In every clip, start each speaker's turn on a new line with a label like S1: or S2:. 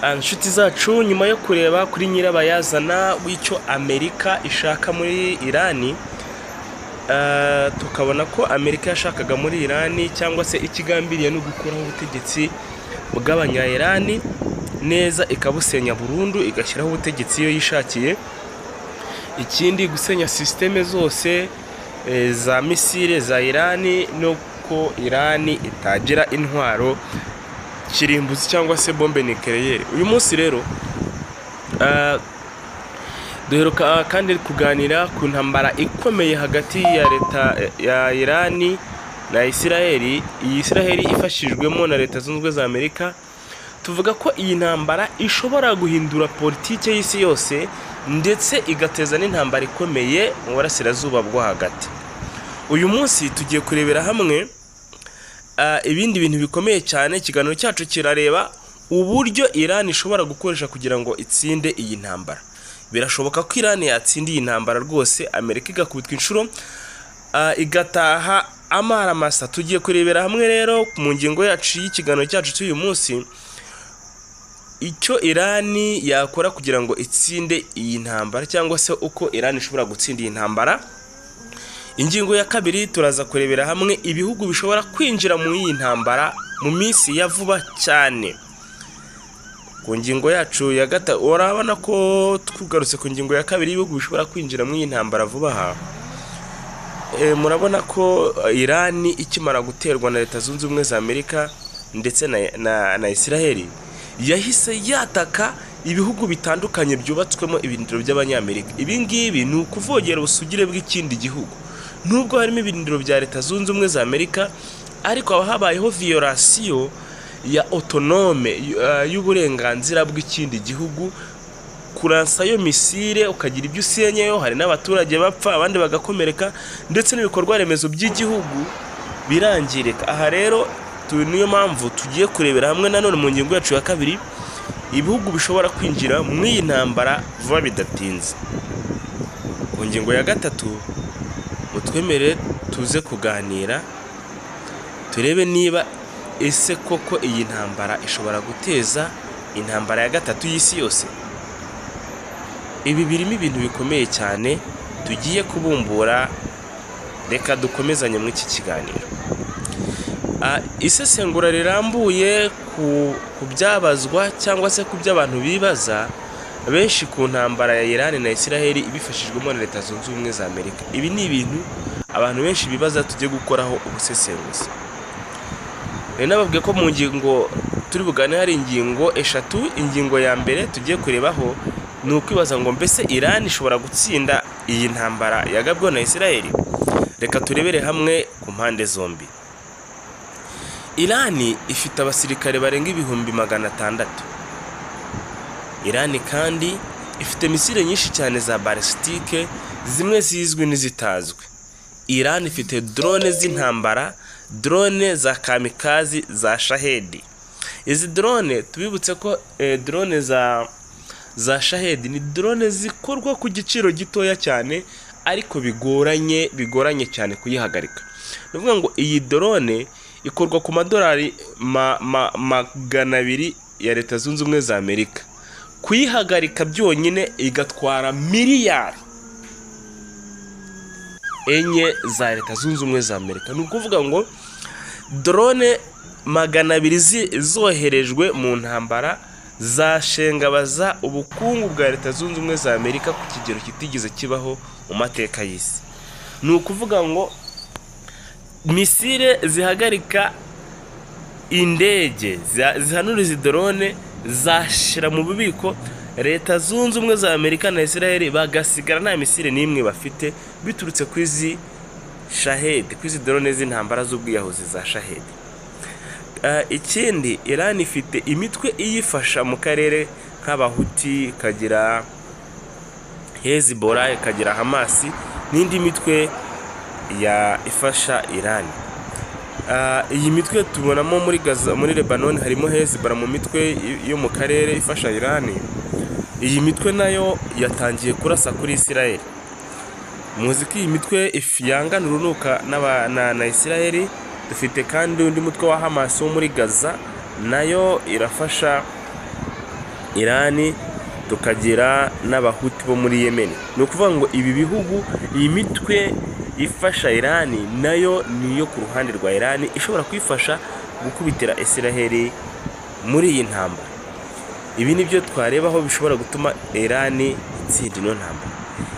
S1: inshuti zacu nyuma yo kureba kuri nyirabayazana w'icyo Amerika ishaka muri Irani, tukabona ko Amerika yashakaga muri Irani cyangwa se ikigambiriye no gukuraho ubutegetsi bw'abanya-Irani neza ikabusenya burundu igashyiraho ubutegetsi iyo yishakiye. Ikindi gusenya systeme zose za misile za Irani no ko Irani itagira intwaro kirimbuzi cyangwa se bombe nucléaire. Uyu munsi rero duheruka kandi kuganira ku ntambara ikomeye hagati ya leta ya Irani na Israeli. Iyi Israeli ifashijwemo na leta zunze ubumwe za Amerika. Tuvuga ko iyi ntambara ishobora guhindura politike y'isi yose ndetse igateza n'intambara ikomeye mu burasirazuba bwo hagati. Uyu munsi tugiye kurebera hamwe ibindi bintu bikomeye cyane. Ikiganiro cyacu kirareba uburyo Irani ishobora gukoresha kugira ngo itsinde iyi ntambara. Birashoboka ko Irani yatsindiye iyi ntambara rwose, Amerika igakubitwa inshuro igataha amara masa. Tugiye kurebera hamwe rero mu ngingo yacu y'ikiganiro cyacu cy'uyu munsi icyo Irani yakora kugira ngo itsinde iyi ntambara cyangwa se uko Irani ishobora gutsinda iyi ntambara. Ingingo ya kabiri turaza kurebera hamwe ibihugu bishobora kwinjira mu iyi ntambara mu minsi ya vuba cyane. Ku ngingo yacu ya gatatu urabona ko tugarutse ku ngingo ya kabiri ibihugu bishobora kwinjira mu iyi ntambara vuba aha. Murabona ko Irani ikimara guterwa na leta zunze ubumwe za Amerika ndetse na Israeli yahise yataka ibihugu bitandukanye byubatswemo ibirindiro by'abanyamerika. Ibi ngibi ni ukuvogera ubusugire bw'ikindi gihugu. Nubwo harimo ibirindiro bya leta zunze ubumwe za Amerika, ariko haba habayeho violation ya autonome y'uburenganzira bw'ikindi gihugu, kuransayo misile ukagira ibyo usenyeyo, hari n'abaturage bapfa abandi bagakomereka ndetse n'ibikorwa remezo by'igihugu birangirika. Aha rero niyo mpamvu tugiye kurebera hamwe nanone mu ngingo yacu ya kabiri ibihugu bishobora kwinjira mu iyi ntambara vuba bidatinze. Ku ngingo ya gatatu mutwemere tuze kuganira turebe niba ese koko iyi ntambara ishobora guteza intambara ya gatatu y'isi yose. Ibi birimo ibintu bikomeye cyane tugiye kubumbura. Reka dukomezanye muri iki kiganiro. Isesengura rirambuye ku byabazwa cyangwa se ku by'abantu bibaza benshi ku ntambara ya Irani na Israeli ibifashijwemo na leta zunze ubumwe za Amerika. Ibi ni ibintu abantu benshi bibaza tujye gukoraho ubusesenguzi. Nababwiye ko mu ngingo turi bugane hari ingingo eshatu. Ingingo ya mbere tugiye kurebaho ni ukwibaza ngo mbese Irani ishobora gutsinda iyi ntambara yagabwe na Israeli. Reka turebere hamwe ku mpande zombi. Irani ifite abasirikare barenga 600,000. Irani kandi ifite misile nyinshi cyane za balistike, zimwe zizwi n'izitazwi. Irani ifite drone z'intambara, drone za kamikazi za Shahedi. Izi drone tubibutse ko drone za Shahedi ni drone zikorwa ku giciro gitoya cyane ariko bigoranye cyane kuyihagarika. Nuvuga ngo iyi drone ikorwa ku madolari $200 ya leta zunze ubumwe za Amerika. Kuyihagarika byonyine igatwara miliyari 4 za leta zunze ubumwe za Amerika. Ni ukuvuga ngo drone 200 zoherejwe mu ntambara zashengabaza ubukungu bwa leta zunze ubumwe za Amerika ku kigero kitigeze kibaho mu mateka y'isi. Ni ukuvuga ngo misile zihagarika indege zihanura izi drone zashira mu bubiko, leta zunze ubumwe za Amerika na Israeli bagasigara nta misile n'imwe bafite biturutse ku izi Shahedi, ku izi drone z'intambara z'ubwiyahuzi za Shahedi. Ikindi Irani ifite imitwe iyifasha mu karere nk'abahuti, kagira Hezbollah, kagira Hamas n'indi mitwe ya ifasha Irani. Iyi mitwe tubonamo muri Gaza, muri Lebanon harimo Hezbollah mu mitwe yo mu karere ifasha Irani. Iyi mitwe nayo yatangiye kurasa kuri Israeli. Muzi ko iyi mitwe yangana urunuka na Israeli. Dufite kandi undi mutwe wa Hamas wo muri Gaza nayo irafasha Irani, tukagira n'abahuti bo muri Yemen. Ni ukuvuga ngo ibi bihugu, iyi mitwe ifasha Irani nayo niyo ku ruhande rwa Irani ishobora kwifasha gukubitira Isiraheli muri iyi ntambara. Ibi nibyo twarebaho bishobora gutuma Irani itsinda ino ntambara.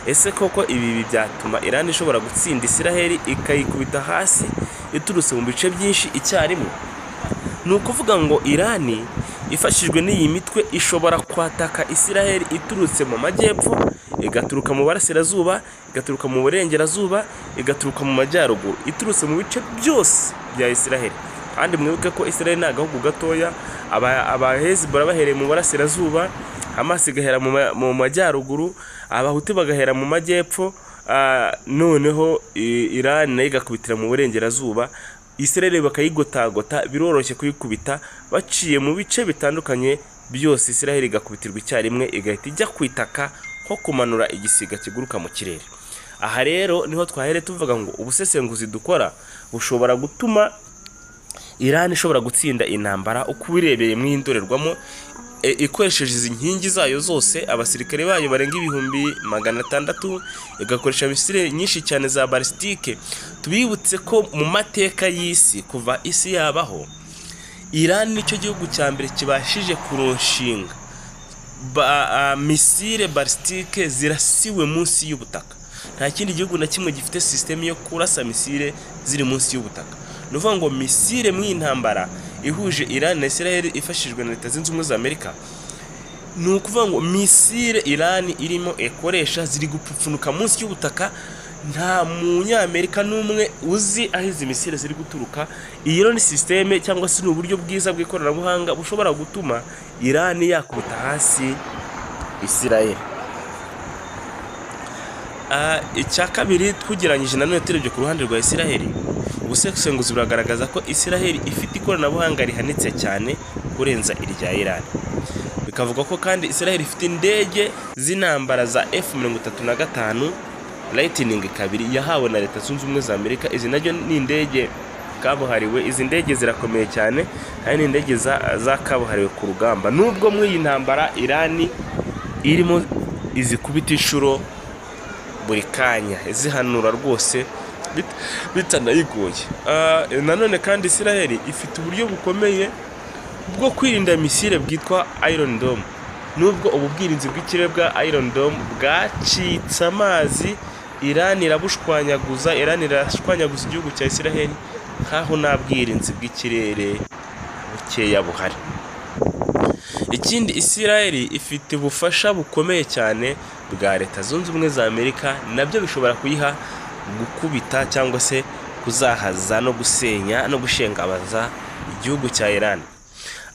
S1: Ese koko ibi byatuma Irani ishobora gutsinda Isiraheli ikayikubita hasi iturutse mu bice byinshi icyarimwe? Ni ukuvuga ngo Irani ifashijwe n'iyi mitwe ishobora kwataka Isiraheli iturutse mu majyepfo, igaturuka mu burasirazuba, igaturuka mu burengerazuba, igaturuka mu majyaruguru, iturutse mu bice byose bya Isiraheli. Kandi mwibuke ko Isiraheli ni agahugu gatoya, Abahezibora bahereye mu burasirazuba, Hamas igahera mu majyaruguru, Abahuti bagahera mu majyepfo, noneho Irani nayo igakubitira mu burengerazuba. Isiraheli bakayigotagota, biroroshye kuyikubita baciye mu bice bitandukanye byose. Isiraheli igakubitirwa icyarimwe, igahita ijya kwitaka nko kumanura igisiga kiguruka mu kirere. Aha rero niho twahere tuvuga ngo ubusesenguzi dukora bushobora gutuma Irani ishobora gutsinda intambara uko birebeye mu indorerwamo, ikoresheje izi nkingi zayo zose, abasirikare bayo barenga 600, igakoresha misile nyinshi cyane za balistike. Tubibutse ko mu mateka y'isi kuva isi yabaho, Irani nicyo gihugu cya mbere kibashije kuronshinga misile balistike zirasiwe munsi y'ubutaka. Nta kindi gihugu na kimwe gifite system yo kurasa misile ziri munsi y'ubutaka. Nuvuga ngo misile mu intambara ihuje Iran na Israel ifashijwe na Leta Zunze Ubumwe za Amerika, ni ukuvuga ngo misile Iran irimo ekoresha ziri gupfupfunuka munsi y'ubutaka. Nta munyamerika n'umwe uzi aho izi misile ziri guturuka. Iyo ni systeme cyangwa se n'uburyo bwiza bw'ikoranabuhanga bushobora gutuma Iran yakubita hasi Israel. Icya kabiri, twugiranyije nanone turebye ku ruhande rwa Israel, ubusesenguzi buragaragaza ko Israel ifite ikoranabuhanga rihanitse cyane kurenza irya Iran. Bikavuga ko kandi Israel ifite indege z'intambara za F-35 Lightning kabiri yahawe na Leta Zunze Ubumwe za Amerika. Izi najyo ni indege kabuhariwe. Izi ndege zirakomeye cyane, ari ni indege za kabuhariwe ku rugamba. Nubwo muri iyi ntambara Iran irimo izikubita inshuro buri kanya, izihanura rwose bitanayigoye. Nanone kandi Israel ifite uburyo bukomeye bwo kwirinda misile bwitwa Iron Dome. Nubwo ububwirinzi bw'ikirere bwa Iron Dome bwacitse amazi, Iran irabushwanyaguza. Iran irashwanyaguza igihugu cya Israel nkaho nta bwirinzi bw'ikirere bukeya buhari. Ikindi, Israel ifite ubufasha bukomeye cyane bwa Leta Zunze Ubumwe za Amerika, nabyo bishobora kuyiha gukubita cyangwa se kuzahaza no gusenya no gushengabaza igihugu cya Iran.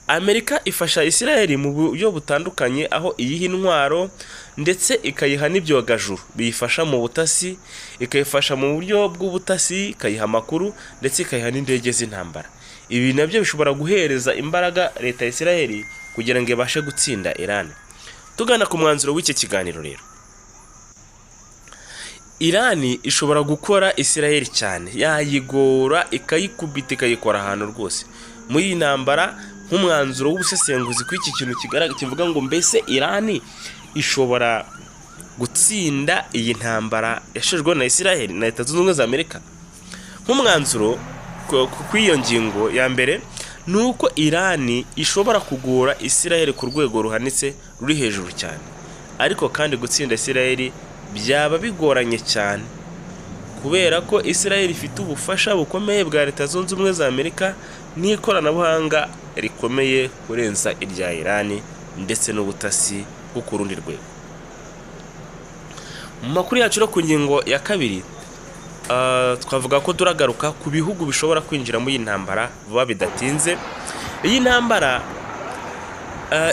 S1: Amerika ifasha Israel mu buryo butandukanye, aho iyiha intwaro ndetse ikayiha n'ibyogajuru biyifasha mu butasi, ikayifasha mu buryo bw'ubutasi, ikayiha amakuru ndetse ikayiha n'indege z'intambara. Ibi nabyo bishobora guhereza imbaraga Leta ya Israel kugira ngo ibashe gutsinda Iran. Tugana ku mwanzuro w'iki kiganiro rero, Iran ishobora gukora Israel cyane, yayigora ikayikubita ikayikora ahantu rwose muri iyi ntambara. Nk'umwanzuro w'ubusesenguzi ku iki kintu kivuga ngo mbese Iran ishobora gutsinda iyi ntambara yashejwe na Israel na Leta Zunze Ubumwe za Amerika. Nk'umwanzuro ku iyo ngingo ya mbere, nuko Iran ishobora kugora Israel ku rwego ruhanitse ruri hejuru cyane, ariko kandi gutsinda Israel byaba bigoranye cyane, kubera ko Israel ifite ubufasha bukomeye bwa Leta Zunze Ubumwe za Amerika n'ikoranabuhanga rikomeye kurenza irya Iran ndetse n'ubutasi bwo ku rundi rwego. Mu makuru yacu ku ngingo ya kabiri, twavuga ko turagaruka ku bihugu bishobora kwinjira muri iyi ntambara vuba bidatinze. Iyi ntambara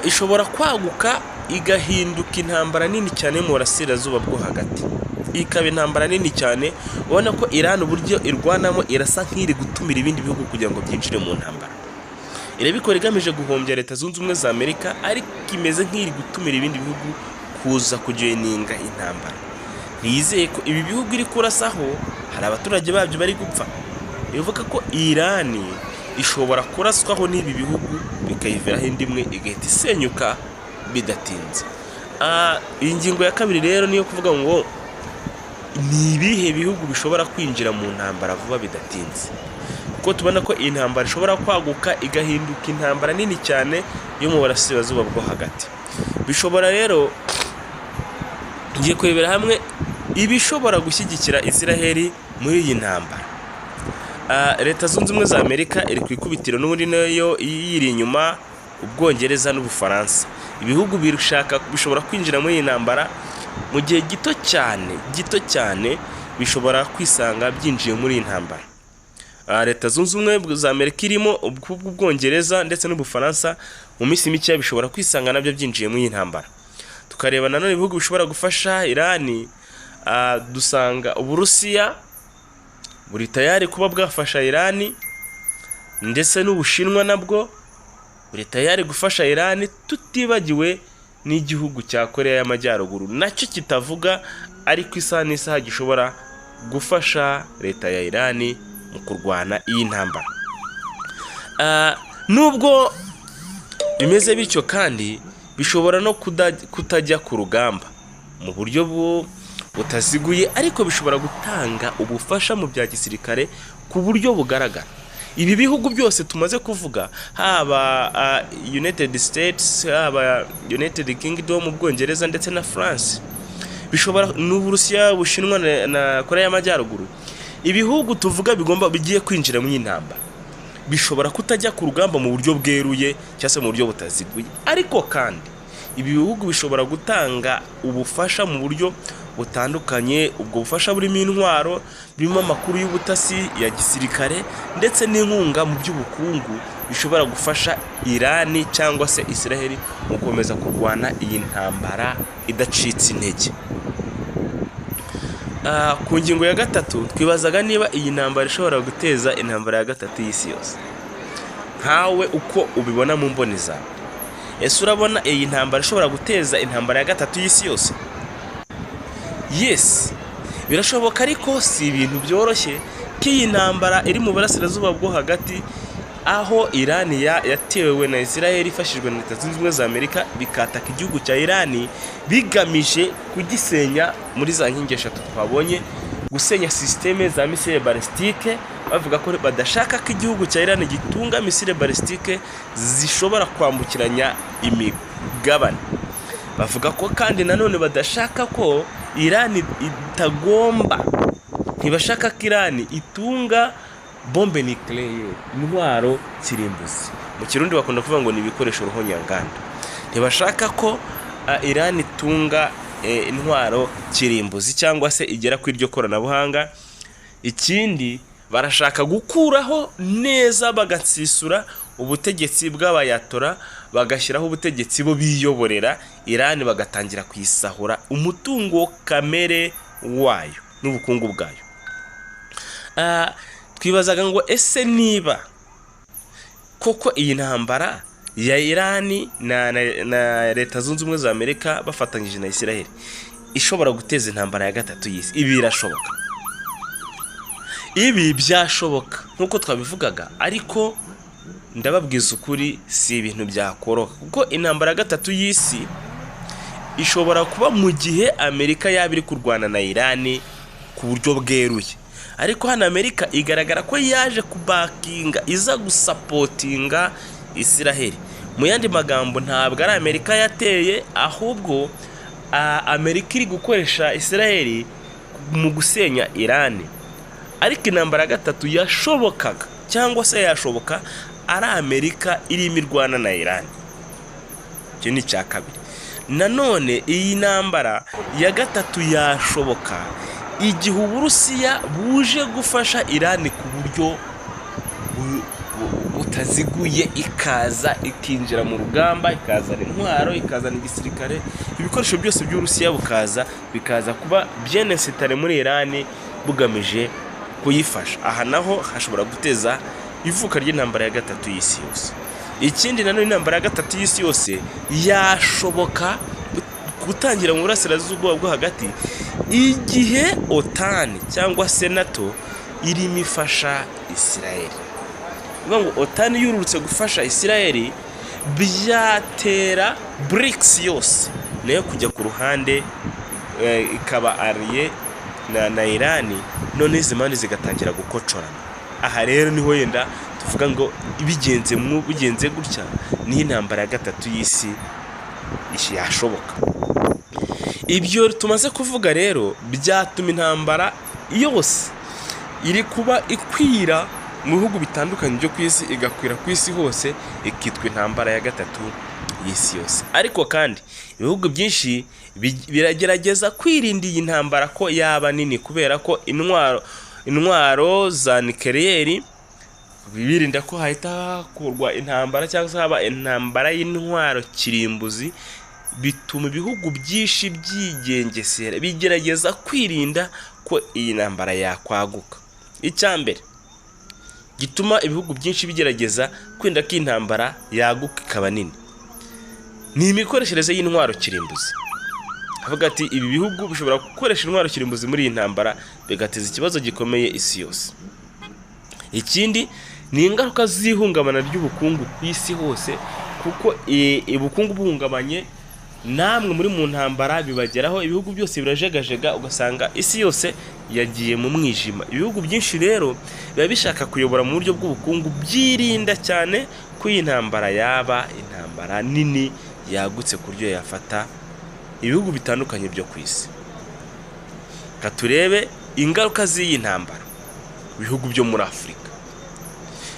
S1: ishobora kwaguka igahinduka intambara nini cyane mu burasirazuba bwo hagati, ikaba intambara nini cyane. Ubona ko Iran uburyo irwanamo irasa nk'iri gutumira ibindi bihugu kugira ngo byinjire mu ntambara. Irabikora igamije guhombya Leta Zunze Ubumwe za Amerika, ariko imeze nk'iri gutumira ibindi bihugu kuza kujoininga intambara. Nizeye ko ibi bihugu iri kurasaho hari abaturage babyo bari gupfa. Bivuga ko Iran ishobora kuraswaho n'ibi bihugu bikayiviraho indimwe igahita isenyuka bidatinze. Iyi ngingo ya kabiri rero niyo kuvuga ngo ni ibihe bihugu bishobora kwinjira mu ntambara vuba bidatinze, kuko tubona ko iyi ntambara ishobora kwaguka igahinduka intambara nini cyane yo mu burasirazuba bwo hagati. Bishobora rero, ngiye kurebera hamwe ibishobora gushyigikira Israel muri iyi ntambara. Leta Zunze Ubumwe za Amerika iri ku ikubitiro n'ubundi nayo yiri inyuma Ubwongereza n'Ubufaransa. Ibihugu bishobora kwinjira muri iyi ntambara mu gihe gito cyane bishobora kwisanga byinjiye muri iyi ntambara. Leta Zunze Ubumwe za Amerika irimo Ubwongereza ndetse n'Ubufaransa mu minsi mike bishobora kwisanga nabyo byinjiye muri iyi ntambara. Tukareba nanone ibihugu bishobora gufasha Irani, dusanga Uburusiya buri tayari kuba bwafasha Irani, ndetse n'Ubushinwa nabwo buri tayari gufasha Irani, tutibagiwe n'igihugu cya Korea y'Amajyaruguru nacyo kitavuga ariko isaha n'isaha gishobora gufasha leta ya Irani mu kurwana iyi ntambara. Nubwo bimeze bityo kandi bishobora no kutajya ku rugamba mu buryo butaziguye, ariko bishobora gutanga ubufasha mu bya gisirikare ku buryo bugaragara. Ibi bihugu byose tumaze kuvuga, haba United States, haba United Kingdom, Ubwongereza ndetse na France, bishobora n'Uburusiya, Ubushinwa na Korea y'Amajyaruguru, ibihugu tuvuga bigiye kwinjira mu intambara bishobora kutajya ku rugamba mu buryo bweruye cyangwa se mu buryo butaziguye, ariko kandi ibi bihugu bishobora gutanga ubufasha mu buryo butandukanye. Ubwo bufasha burimo intwaro, birimo amakuru y'ubutasi ya gisirikare ndetse n'inkunga mu by'ubukungu bishobora gufasha Irani cyangwa se Israel mu gukomeza kurwana iyi ntambara idacitse intege. Ku ngingo ya gatatu twibazaga niba iyi ntambara ishobora guteza intambara ya gatatu y'isi yose. Nkawe uko ubibona mu mboni zawe, ese urabona iyi ntambara ishobora guteza intambara ya gatatu y'isi yose? Yes, birashoboka, ariko si ibintu byoroshye ko iyi ntambara iri mu burasirazuba bwo hagati, aho Irani yatewe na Israel ifashijwe na Leta Zunze Ubumwe za Amerika bikataka igihugu cya Irani bigamije kugisenya muri za nkingi eshatu twabonye, gusenya systeme za misile balistike. Bavuga ko badashaka ko igihugu cya Irani gitunga misile balistike zishobora kwambukiranya imigabane. Bavuga ko kandi nanone badashaka ko Irani ntibashaka ko Irani itunga bombe nucleaire, intwaro kirimbuzi. Mu Kirundi bakunda kuvuga ngo ni ibikoresho ruhonyanganda. Ntibashaka ko Irani itunga intwaro kirimbuzi cyangwa se igera ku iryo koranabuhanga. Ikindi, barashaka gukuraho neza bagatsisura ubutegetsi bw'abayatora, bagashyiraho ubutegetsi bo biyoborera. Irani bagatangira kuyisahura umutungo kamere wayo n'ubukungu bwayo. Twibazaga ngo ese niba koko iyi ntambara ya Irani na Leta Zunze Ubumwe za Amerika bafatanyije na Israel ishobora guteza intambara ya gatatu y'isi. Ibi birashoboka, ibi byashoboka nkuko twabivugaga, ariko ndababwiza ukuri si ibintu byakoroha, kuko intambara ya gatatu y'isi ishobora kuba mu gihe Amerika yaba iri kurwana na Irani ku buryo bweruye. Ariko hano Amerika igaragara ko yaje kubakinga, iza gusapotinga Israel. Mu yandi magambo, ntabwo ari Amerika yateye, ahubwo Amerika iri gukoresha Israel mu gusenya Irani. Ariko intambara ya gatatu yashobokaga cyangwa se yashoboka ari Amerika irimo irwana na Irani. Icyo ni icya kabiri. Nanone iyi ntambara ya gatatu yashoboka igihe Uburusiya buje gufasha Irani ku buryo butaziguye, ikaza ikinjira mu rugamba, ikazana intwaro, ikazana igisirikare, ibikoresho byose by'Uburusiya bikaza kuba bien installé muri Irani bugamije kuyifasha. Aha naho hashobora guteza ivuka ry'intambara ya gatatu y'isi yose. Ikindi nanone intambara ya gatatu y'isi yose yashoboka gutangira mu burasirazuba bwo hagati igihe OTAN cyangwa se NATO irimo ifasha Israel. Ngo OTAN yururutse gufasha Israel, byatera BRICS yose nayo kujya ku ruhande, ikaba ariye na Irani, none izi mpande zigatangira gukocorana. Aha rero niho yenda tuvuga ngo bigenze gutya niho intambara ya gatatu y'isi yashoboka. Ibyo tumaze kuvuga rero byatuma intambara yose iri kuba ikwira mu bihugu bitandukanye byo ku isi, igakwira ku isi hose, ikitwa intambara ya gatatu y'isi yose. Ariko kandi ibihugu byinshi biragerageza kwirinda iyi ntambara ko yaba nini, kubera ko intwaro za nucleaire birinda ko hahita hakurwa intambara cyangwa se haba intambara y'intwaro kirimbuzi, bituma ibihugu byinshi byigengesera bigerageza kwirinda ko iyi ntambara yakwaguka. Icyambere gituma ibihugu byinshi bigerageza kwirinda ko intambara yaguka ikaba nini ni imikoreshereze y'intwaro kirimbuzi. Avuga ati ibi bihugu bishobora gukoresha intwaro kirimbuzi muri iyi ntambara bigateza ikibazo gikomeye isi yose. Ikindi ni ingaruka z'ihungabana ry'ubukungu ku isi hose, kuko ubukungu buhungabanye namwe muri mu ntambara bibageraho, ibihugu byose birajegajega, ugasanga isi yose yagiye mu mwijima. Ibihugu byinshi rero biba bishaka kuyobora mu buryo bw'ubukungu, byirinda cyane ko iyi ntambara yaba intambara nini yagutse ku buryo yafata ibihugu bitandukanye byo ku isi. Katurebe ingaruka z'iyi ntambara ibihugu byo muri Afurika.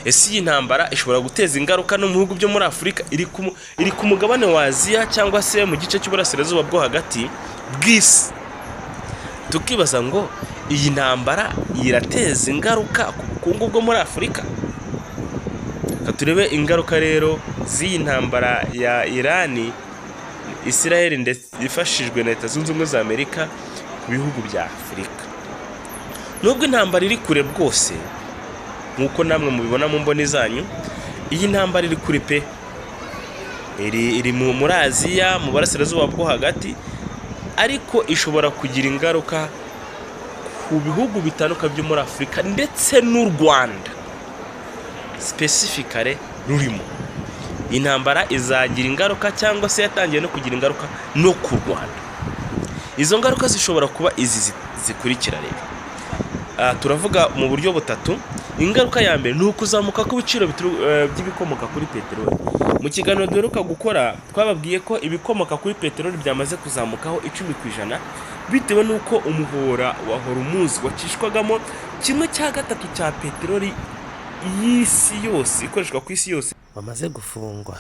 S1: Ese iyi ntambara ishobora guteza ingaruka no mu bihugu byo muri Afurika iri ku mugabane wa Aziya cyangwa se mu gice cy'uburasirazuba bwo hagati bw'isi. Tukibaza ngo iyi ntambara irateza ingaruka ku bukungu bwo muri Afurika. Katurebe ingaruka rero z'iyi ntambara ya Irani Israel ndetse ifashijwe na Leta Zunze Ubumwe za Amerika ku bihugu bya Afurika. Nubwo intambara iri kure bwose, nkuko namwe mubibona mu mboni zanyu, iyi ntambara iri kure pe, iri muri Aziya, mu burasirazuba bwo hagati, ariko ishobora kugira ingaruka ku bihugu bitandukanye byo muri Afurika ndetse n'u Rwanda specifically rurimo. Intambara izagira ingaruka cyangwa se yatangiye no kugira ingaruka no ku Rwanda. Izo ngaruka zishobora kuba izi zikurikira rero. Turavuga mu buryo butatu. Ingaruka ya mbere ni ukuzamuka kw'ibiciro by'ibikomoka kuri peteroli. Mu kiganiro duheruka gukora twababwiye ko ibikomoka kuri peteroli byamaze kuzamukaho 10% bitewe n'uko umuhora wa Hormuz wacishwagamo 1/3 cya peteroli y'isi yose ikoreshwa ku isi yose wamaze gufungwa.